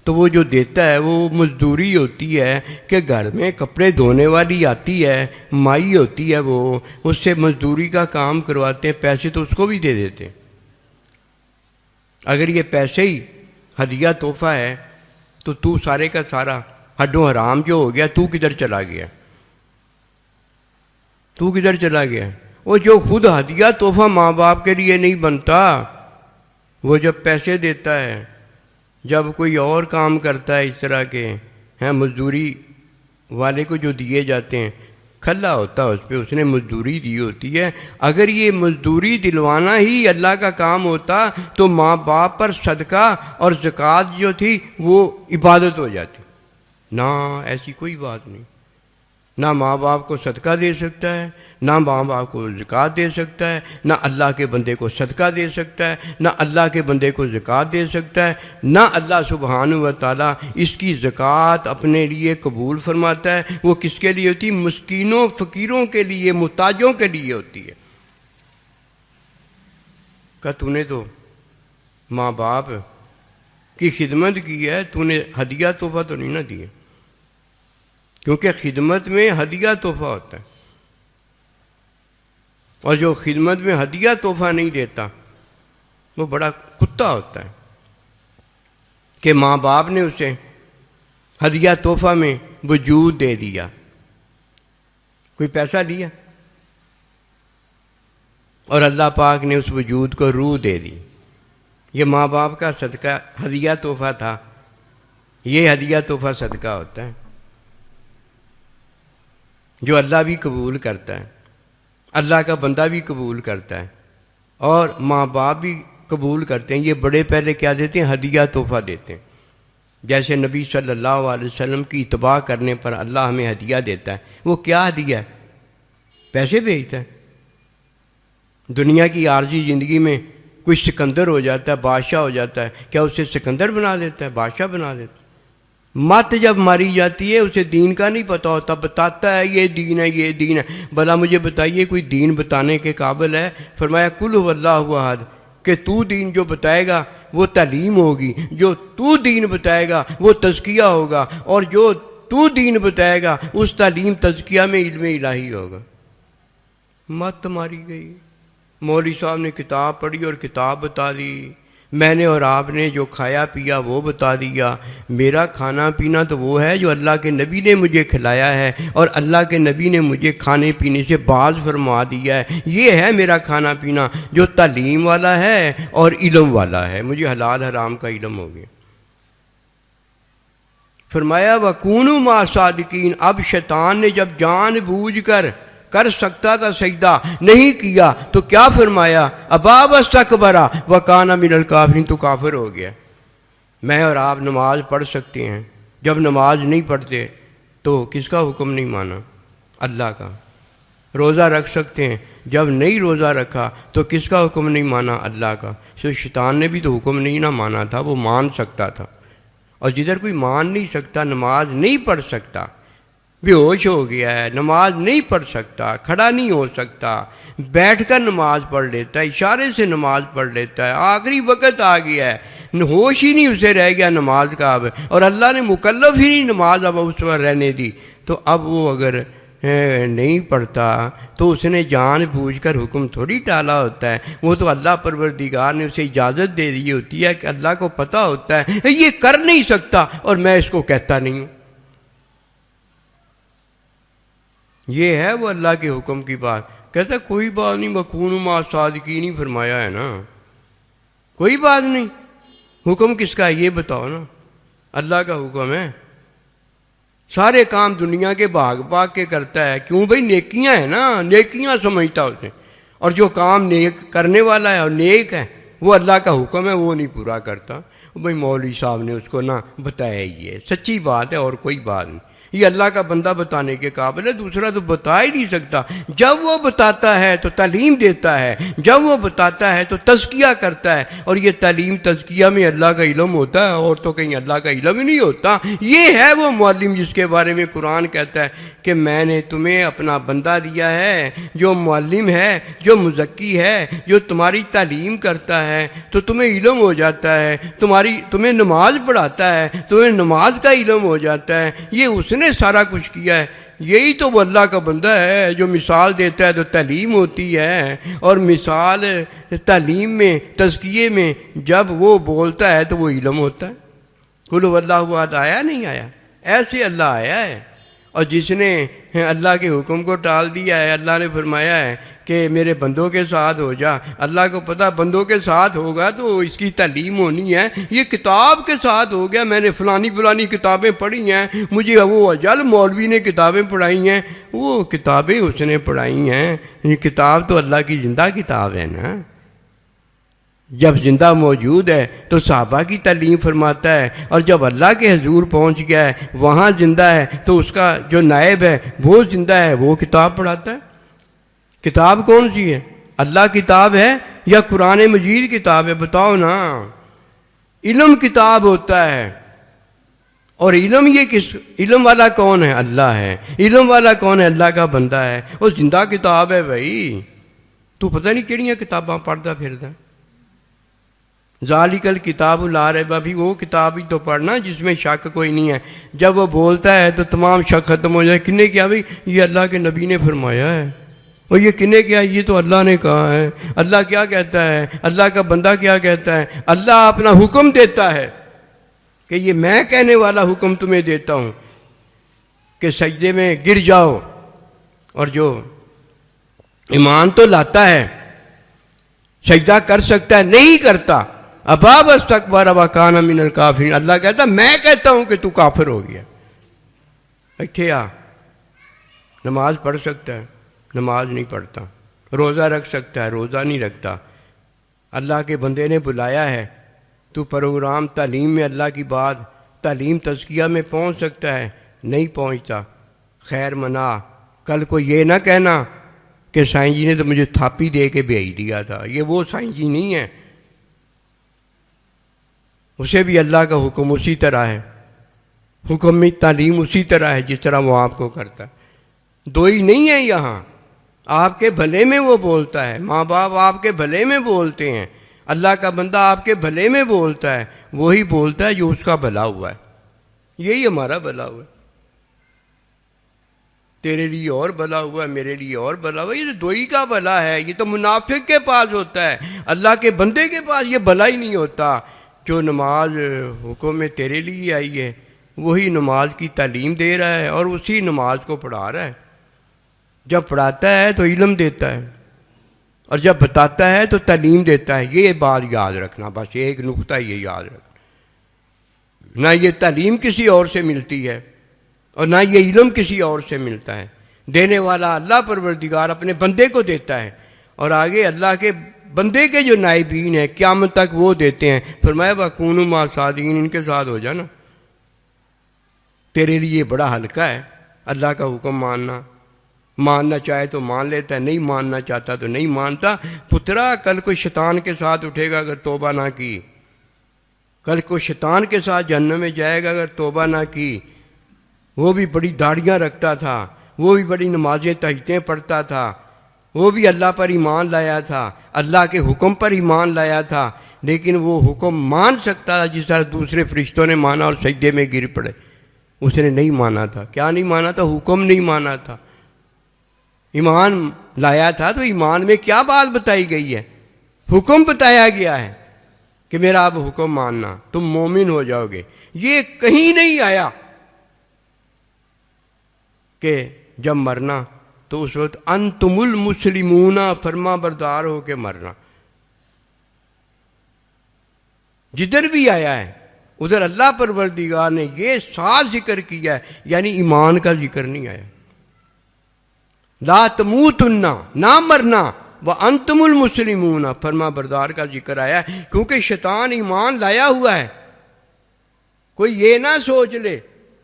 تو وہ جو دیتا ہے وہ مزدوری ہوتی ہے کہ گھر میں کپڑے دھونے والی آتی ہے، مائی ہوتی ہے، وہ اس سے مزدوری کا کام کرواتے ہیں، پیسے تو اس کو بھی دے دیتے ہیں۔ اگر یہ پیسے ہی ہدیہ تحفہ ہے تو سارے کا سارا ہڈوں حرام جو ہو گیا، تو کدھر چلا گیا؟ تو کدھر چلا گیا؟ وہ جو خود ہدیہ تحفہ ماں باپ کے لیے نہیں بنتا، وہ جب پیسے دیتا ہے، جب کوئی اور کام کرتا ہے اس طرح کے ہیں، مزدوری والے کو جو دیے جاتے ہیں، کھلا ہوتا ہے اس پہ، اس نے مزدوری دی ہوتی ہے۔ اگر یہ مزدوری دلوانا ہی اللہ کا کام ہوتا تو ماں باپ پر صدقہ اور زکوٰۃ جو تھی وہ عبادت ہو جاتی۔ نہ، ایسی کوئی بات نہیں۔ نہ ماں باپ کو صدقہ دے سکتا ہے، نہ ماں باپ کو زکوٰۃ دے سکتا ہے، نہ اللہ کے بندے کو صدقہ دے سکتا ہے، نہ اللہ کے بندے کو زکوٰۃ دے سکتا ہے، نہ اللہ سبحانہ و تعالیٰ اس کی زکوٰۃ اپنے لیے قبول فرماتا ہے۔ وہ کس کے لیے ہوتی ہے؟ مسکینوں، فقیروں کے لیے، محتاجوں کے لیے ہوتی ہے۔ کہ تو نے تو ماں باپ کی خدمت کی ہے، تو نے ہدیہ تحفہ تو نہیں نہ دیا، کیونکہ خدمت میں ہدیہ تحفہ ہوتا ہے، اور جو خدمت میں ہدیہ تحفہ نہیں دیتا وہ بڑا کتا ہوتا ہے کہ ماں باپ نے اسے ہدیہ تحفہ میں وجود دے دیا، کوئی پیسہ لیا اور اللہ پاک نے اس وجود کو روح دے دی۔ یہ ماں باپ کا صدقہ ہدیہ تحفہ تھا، یہ ہدیہ تحفہ صدقہ ہوتا ہے جو اللہ بھی قبول کرتا ہے، اللہ کا بندہ بھی قبول کرتا ہے، اور ماں باپ بھی قبول کرتے ہیں۔ یہ بڑے پہلے کیا دیتے ہیں؟ ہدیہ تحفہ دیتے ہیں۔ جیسے نبی صلی اللہ علیہ وسلم کی اتباع کرنے پر اللہ ہمیں ہدیہ دیتا ہے۔ وہ کیا ہدیہ ہے؟ پیسے بھیجتا ہے۔ دنیا کی عارضی زندگی میں کوئی سکندر ہو جاتا ہے، بادشاہ ہو جاتا ہے، کیا اسے سکندر بنا دیتا ہے؟ بادشاہ بنا دیتا ہے۔ مت جب ماری جاتی ہے اسے دین کا نہیں پتہ ہوتا، بتاتا ہے یہ دین ہے، یہ دین ہے۔ بھلا مجھے بتائیے کوئی دین بتانے کے قابل ہے؟ فرمایا قل هو اللہ احد، کہ تو دین جو بتائے گا وہ تعلیم ہوگی، جو تو دین بتائے گا وہ تزکیہ ہوگا، اور جو تو دین بتائے گا اس تعلیم تزکیہ میں علم الہی ہوگا۔ مت ماری گئی، مولوی صاحب نے کتاب پڑھی اور کتاب بتا دی، میں نے اور آپ نے جو کھایا پیا وہ بتا دیا۔ میرا کھانا پینا تو وہ ہے جو اللہ کے نبی نے مجھے کھلایا ہے، اور اللہ کے نبی نے مجھے کھانے پینے سے باز فرما دیا ہے۔ یہ ہے میرا کھانا پینا جو تعلیم والا ہے اور علم والا ہے، مجھے حلال حرام کا علم ہو گیا۔ فرمایا وَكُونُوا مَعَ الصَّادِقِينَ۔ اب شیطان نے جب جان بوجھ کر سکتا تھا سجدہ، نہیں کیا، تو کیا فرمایا؟ ابا واستکبر وکان من الکافرین، تو کافر ہو گیا۔ میں اور آپ نماز پڑھ سکتے ہیں، جب نماز نہیں پڑھتے تو کس کا حکم نہیں مانا؟ اللہ کا۔ روزہ رکھ سکتے ہیں، جب نہیں روزہ رکھا تو کس کا حکم نہیں مانا؟ اللہ کا۔ سو شیطان نے بھی تو حکم نہیں نہ مانا تھا، وہ مان سکتا تھا۔ اور جدھر کوئی مان نہیں سکتا، نماز نہیں پڑھ سکتا، بے ہوش ہو گیا ہے، نماز نہیں پڑھ سکتا، کھڑا نہیں ہو سکتا، بیٹھ کر نماز پڑھ لیتا ہے، اشارے سے نماز پڑھ لیتا ہے، آخری وقت آ گیا ہے، ہوش ہی نہیں اسے رہ گیا نماز کا اب، اور اللہ نے مکلف ہی نہیں نماز اب اس پر رہنے دی، تو اب وہ اگر نہیں پڑھتا تو اس نے جان بوجھ کر حکم تھوڑی ٹالا ہوتا ہے، وہ تو اللہ پروردگار نے اسے اجازت دے دی ہوتی ہے کہ اللہ کو پتہ ہوتا ہے یہ کر نہیں سکتا اور میں اس کو کہتا نہیں ہوں۔ یہ ہے وہ اللہ کے حکم کی بات۔ کہتا ہے کوئی بات نہیں، وَكُونُوا مَعَ الصَّادِقِينَ نہیں فرمایا ہے نا، کوئی بات نہیں۔ حکم کس کا ہے یہ بتاؤ نا؟ اللہ کا حکم ہے۔ سارے کام دنیا کے بھاگ بھاگ کے کرتا ہے، کیوں بھئی؟ نیکیاں ہیں نا، نیکیاں سمجھتا اسے، اور جو کام نیک کرنے والا ہے اور نیک ہے وہ اللہ کا حکم ہے وہ نہیں پورا کرتا۔ بھئی مولوی صاحب نے اس کو نہ بتایا ہی ہے، سچی بات ہے اور کوئی بات نہیں۔ یہ اللہ کا بندہ بتانے کے قابل ہے، دوسرا تو بتا ہی نہیں سکتا۔ جب وہ بتاتا ہے تو تعلیم دیتا ہے، جب وہ بتاتا ہے تو تزکیہ کرتا ہے، اور یہ تعلیم تزکیہ میں اللہ کا علم ہوتا ہے، اور تو کہیں اللہ کا علم ہی نہیں ہوتا۔ یہ ہے وہ معلم جس کے بارے میں قرآن کہتا ہے کہ میں نے تمہیں اپنا بندہ دیا ہے جو معلم ہے، جو مزکی ہے، جو تمہاری تعلیم کرتا ہے تو تمہیں علم ہو جاتا ہے، تمہیں نماز پڑھاتا ہے، تمہیں نماز کا علم ہو جاتا ہے۔ یہ اس نے سارا کچھ کیا ہے۔ یہی تو وہ اللہ کا بندہ ہے جو مثال دیتا ہے تو تعلیم ہوتی ہے، اور مثال تعلیم میں، تزکیے میں جب وہ بولتا ہے تو وہ علم ہوتا ہے۔ قل هو اللہ احد آیا نہیں آیا؟ ایسے اللہ آیا ہے۔ اور جس نے اللہ کے حکم کو ٹال دیا ہے، اللہ نے فرمایا ہے کہ میرے بندوں کے ساتھ ہو جا۔ اللہ کو پتہ بندوں کے ساتھ ہوگا تو اس کی تعلیم ہونی ہے۔ یہ کتاب کے ساتھ ہو گیا، میں نے فلانی کتابیں پڑھی ہیں، مجھے وہ اجل مولوی نے کتابیں پڑھائی ہیں، وہ کتابیں اس نے پڑھائی ہیں۔ یہ کتاب تو اللہ کی زندہ کتاب ہے نا۔ جب زندہ موجود ہے تو صحابہ کی تعلیم فرماتا ہے، اور جب اللہ کے حضور پہنچ گیا ہے، وہاں زندہ ہے، تو اس کا جو نائب ہے وہ زندہ ہے، وہ کتاب پڑھاتا ہے۔ کتاب کون سی ہے؟ اللہ کتاب ہے یا قرآن مجید کتاب ہے؟ بتاؤ نا۔ علم کتاب ہوتا ہے، اور علم علم والا کون ہے؟ اللہ ہے۔ علم والا کون ہے؟ اللہ کا بندہ ہے۔ وہ زندہ کتاب ہے بھائی۔ تو پتہ نہیں کہڑیاں کتاباں پڑھتا پھرتا۔ ذالک الکتاب لا ریب بھی وہ کتاب ہی تو پڑھنا جس میں شک کوئی نہیں ہے۔ جب وہ بولتا ہے تو تمام شک ختم ہو جائے۔ کنے کیا بھائی؟ یہ اللہ کے نبی نے فرمایا ہے۔ اور یہ کنے کیا؟ یہ تو اللہ نے کہا ہے۔ اللہ کیا کہتا ہے؟ اللہ کا بندہ کیا کہتا ہے؟ اللہ اپنا حکم دیتا ہے کہ یہ میں کہنے والا حکم تمہیں دیتا ہوں کہ سجدے میں گر جاؤ، اور جو ایمان تو لاتا ہے، سجدہ کر سکتا ہے، نہیں کرتا، ابا واستکبر وکان من الکافرین، اللہ کہتا میں کہتا ہوں کہ تو کافر ہو گیا۔ اٹھے آ، نماز پڑھ سکتا ہے، نماز نہیں پڑھتا، روزہ رکھ سکتا ہے، روزہ نہیں رکھتا۔ اللہ کے بندے نے بلایا ہے، تو پروگرام تعلیم میں اللہ کی بات، تعلیم تزکیہ میں پہنچ سکتا ہے، نہیں پہنچتا، خیر منا۔ کل کو یہ نہ کہنا کہ سائیں جی نے تو مجھے تھاپی دے کے بھیج دیا تھا، یہ وہ سائیں جی نہیں ہے۔ اسے بھی اللہ کا حکم اسی طرح ہے، حکم میں تعلیم اسی طرح ہے جس طرح وہ آپ کو کرتا ہے۔ دوئی نہیں ہے یہاں، آپ کے بھلے میں وہ بولتا ہے، ماں باپ آپ کے بھلے میں بولتے ہیں، اللہ کا بندہ آپ کے بھلے میں بولتا ہے، وہی بولتا ہے جو اس کا بھلا ہوا ہے۔ یہی ہمارا بھلا ہوا ہے، تیرے لیے اور بھلا ہوا ہے، میرے لیے اور بھلا ہوا ہے۔ یہ تو دوئی کا بھلا ہے، یہ تو منافق کے پاس ہوتا ہے، اللہ کے بندے کے پاس یہ بھلا ہی نہیں ہوتا۔ جو نماز حکم میں تیرے لیے آئی ہے، وہی نماز کی تعلیم دے رہا ہے اور اسی نماز کو پڑھا رہا ہے۔ جب پڑھاتا ہے تو علم دیتا ہے، اور جب بتاتا ہے تو تعلیم دیتا ہے۔ یہ بات یاد رکھنا، بس ایک نقطہ یہ یاد رکھنا، نہ یہ تعلیم کسی اور سے ملتی ہے اور نہ یہ علم کسی اور سے ملتا ہے۔ دینے والا اللہ پروردگار اپنے بندے کو دیتا ہے، اور آگے اللہ کے بندے کے جو نائبین ہیں قیامت تک وہ دیتے ہیں۔ فرمایا وَكُونُوا مَعَ الصَّادِقِينَ، ان کے ساتھ ہو جانا۔ تیرے لیے بڑا ہلکا ہے اللہ کا حکم ماننا، ماننا چاہے تو مان لیتا ہے، نہیں ماننا چاہتا تو نہیں مانتا۔ پترا کل کو شیطان کے ساتھ اٹھے گا اگر توبہ نہ کی، کل کو شیطان کے ساتھ جہنم میں جائے گا اگر توبہ نہ کی۔ وہ بھی بڑی داڑھیاں رکھتا تھا، وہ بھی بڑی نمازیں تہجدیں پڑھتا تھا، وہ بھی اللہ پر ایمان لایا تھا، اللہ کے حکم پر ایمان لایا تھا، لیکن وہ حکم مان سکتا تھا جس طرح دوسرے فرشتوں نے مانا اور سجدے میں گر پڑے۔ اس نے نہیں مانا تھا۔ کیا نہیں مانا تھا؟ حکم نہیں مانا تھا۔ ایمان لایا تھا تو ایمان میں کیا بات بتائی گئی ہے؟ حکم بتایا گیا ہے کہ میرا اب حکم ماننا، تم مومن ہو جاؤ گے۔ یہ کہیں نہیں آیا کہ جب مرنا تو اس وقت انتم المسلمون، فرما بردار ہو کے مرنا۔ جدھر بھی آیا ہے ادھر اللہ پروردگار نے یہ ساتھ ذکر کیا ہے، یعنی ایمان کا ذکر نہیں آیا۔ لا تموتن، نہ مرنا، وانتم المسلمون، فرما بردار کا ذکر آیا ہے، کیونکہ شیطان ایمان لایا ہوا ہے۔ کوئی یہ نہ سوچ لے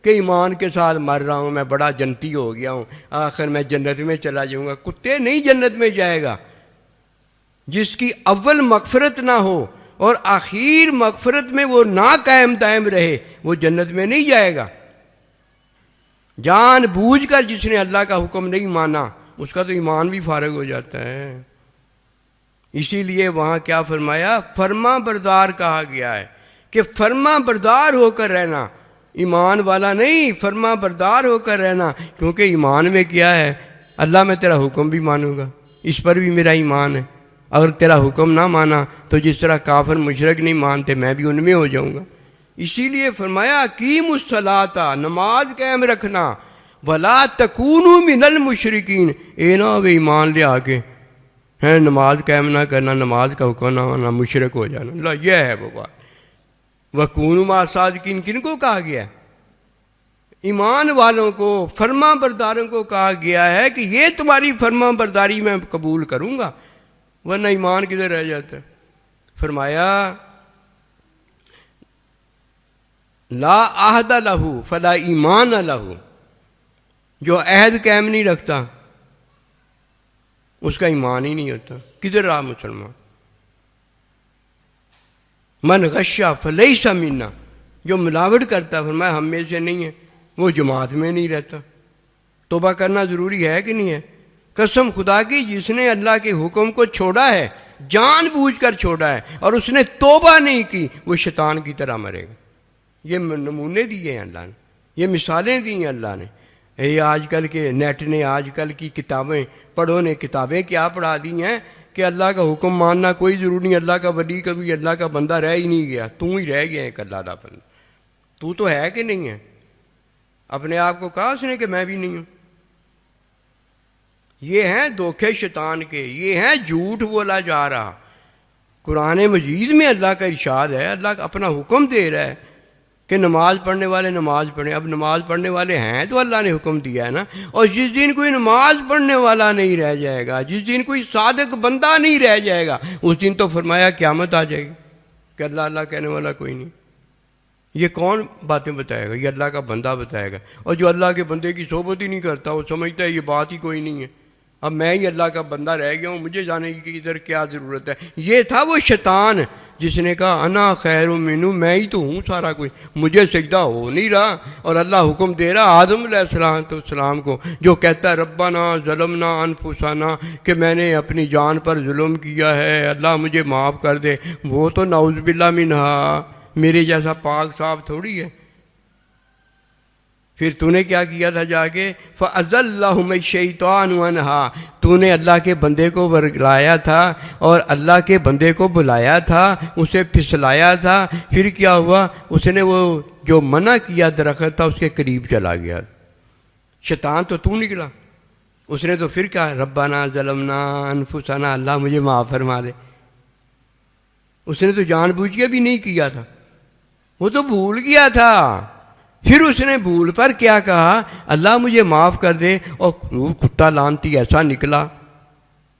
کہ ایمان کے ساتھ مر رہا ہوں، میں بڑا جنتی ہو گیا ہوں، آخر میں جنت میں چلا جاؤں گا۔ کتے نہیں جنت میں جائے گا۔ جس کی اول مغفرت نہ ہو اور آخر مغفرت میں وہ نہ قائم دائم رہے، وہ جنت میں نہیں جائے گا۔ جان بوجھ کر جس نے اللہ کا حکم نہیں مانا، اس کا تو ایمان بھی فارغ ہو جاتا ہے۔ اسی لیے وہاں کیا فرمایا؟ فرما بردار کہا گیا ہے کہ فرما بردار ہو کر رہنا، ایمان والا نہیں، فرما بردار ہو کر رہنا۔ کیونکہ ایمان میں کیا ہے؟ اللہ میں تیرا حکم بھی مانوں گا، اس پر بھی میرا ایمان ہے۔ اگر تیرا حکم نہ مانا تو جس طرح کافر مشرک نہیں مانتے، میں بھی ان میں ہو جاؤں گا۔ اسی لیے فرمایا اقیم الصلاۃ، نماز قائم رکھنا، ولا تکونوا من المشرکین، اے نہ وہ ایمان لے آ کے ہیں نماز قائم نہ کرنا، نماز کا حکم نہ ماننا، مشرک ہو جانا۔ اللہ یہ ہے وہ بات۔ وَكُونُوا مَعَ الصَّادِقِينَ کن کو کہا گیا ہے؟ ایمان والوں کو، فرما برداروں کو کہا گیا ہے کہ یہ تمہاری فرما برداری میں قبول کروں گا، ورنہ ایمان کدھر رہ جاتا ہے؟ فرمایا لا عہد لہ فلا ایمان لہ، جو عہد قائم نہیں رکھتا اس کا ایمان ہی نہیں ہوتا۔ کدھر رہا مسلمان؟ من غشا فلیس منا، جو ملاوٹ کرتا فرمایا ہم میں سے نہیں ہے، وہ جماعت میں نہیں رہتا۔ توبہ کرنا ضروری ہے کہ نہیں ہے؟ قسم خدا کی، جس نے اللہ کے حکم کو چھوڑا ہے، جان بوجھ کر چھوڑا ہے، اور اس نے توبہ نہیں کی، وہ شیطان کی طرح مرے گا۔ یہ نمونے دیے ہیں اللہ نے، یہ مثالیں دی ہیں اللہ نے۔ یہ آج کل کے نیٹ نے، آج کل کی کتابیں پڑھو نے کتابیں کیا پڑھا دی ہیں کہ اللہ کا حکم ماننا کوئی ضروری نہیں، اللہ کا ولی کبھی اللہ کا بندہ رہ ہی نہیں گیا، تو ہی رہ گیا ایک اللہ کا بندہ۔ تو ہے کہ نہیں ہے؟ اپنے آپ کو کہا اس نے کہ میں بھی نہیں ہوں۔ یہ ہیں دھوکے شیطان کے، یہ ہیں جھوٹ بولا جا رہا۔ قرآن مجید میں اللہ کا ارشاد ہے، اللہ اپنا حکم دے رہا ہے کہ نماز پڑھنے والے نماز پڑھیں۔ اب نماز پڑھنے والے ہیں تو اللہ نے حکم دیا ہے نا۔ اور جس دن کوئی نماز پڑھنے والا نہیں رہ جائے گا، جس دن کوئی صادق بندہ نہیں رہ جائے گا، اس دن تو فرمایا قیامت آ جائے گی کہ اللہ اللہ کہنے والا کوئی نہیں۔ یہ کون باتیں بتائے گا؟ یہ اللہ کا بندہ بتائے گا۔ اور جو اللہ کے بندے کی صحبت ہی نہیں کرتا، وہ سمجھتا ہے یہ بات ہی کوئی نہیں ہے، اب میں ہی اللہ کا بندہ رہ گیا ہوں، مجھے جانے کی ادھر کیا ضرورت ہے۔ یہ تھا وہ شیطان جس نے کہا انا خیر منہ، میں ہی تو ہوں سارا کوئی، مجھے سجدہ ہو نہیں رہا۔ اور اللہ حکم دے رہا آدم علیہ السلام کو، جو کہتا ہے ربنا ظلمنا انفسنا، کہ میں نے اپنی جان پر ظلم کیا ہے، اللہ مجھے معاف کر دے۔ وہ تو نعوذ باللہ منہا میرے جیسا پاک صاف تھوڑی ہے۔ پھر تو نے کیا کیا تھا جا کے؟ فَأَزَلَّهُمَ الشَّيْطَانُ عَنْهَا، تو نے اللہ کے بندے کو ورگلایا تھا اور اللہ کے بندے کو بلایا تھا، اسے پھسلایا تھا۔ پھر کیا ہوا؟ اس نے وہ جو منع کیا درخت تھا اس کے قریب چلا گیا۔ شیطان تو نکلا۔ اس نے تو پھر کہا ربنا ظلمنا انفسنا، اللہ مجھے معاف فرما دے۔ اس نے تو جان بوجھ کے بھی نہیں کیا تھا، وہ تو بھول گیا تھا۔ پھر اس نے بھول پر کیا کہا؟ اللہ مجھے معاف کر دے، اور کتا لانتی ایسا نکلا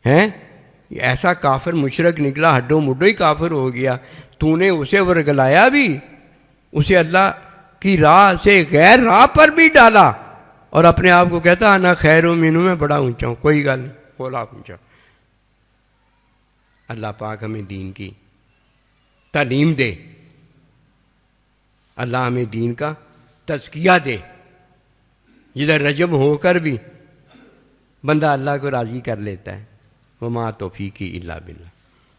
ہے، ایسا کافر مشرک نکلا، ہڈو مڈو ہی کافر ہو گیا۔ تو نے اسے ورگلایا بھی، اسے اللہ کی راہ سے غیر راہ پر بھی ڈالا، اور اپنے آپ کو کہتا انا خیر منہ، میں بڑا اونچا ہوں۔ کوئی گل نہیں، بولا اونچا۔ اللہ پاک ہمیں دین کی تعلیم دے، اللہ ہمیں دین کا تزکیہ دے، جدھر رجب ہو کر بھی بندہ اللہ کو راضی کر لیتا ہے۔ وما توفیقی الا باللہ۔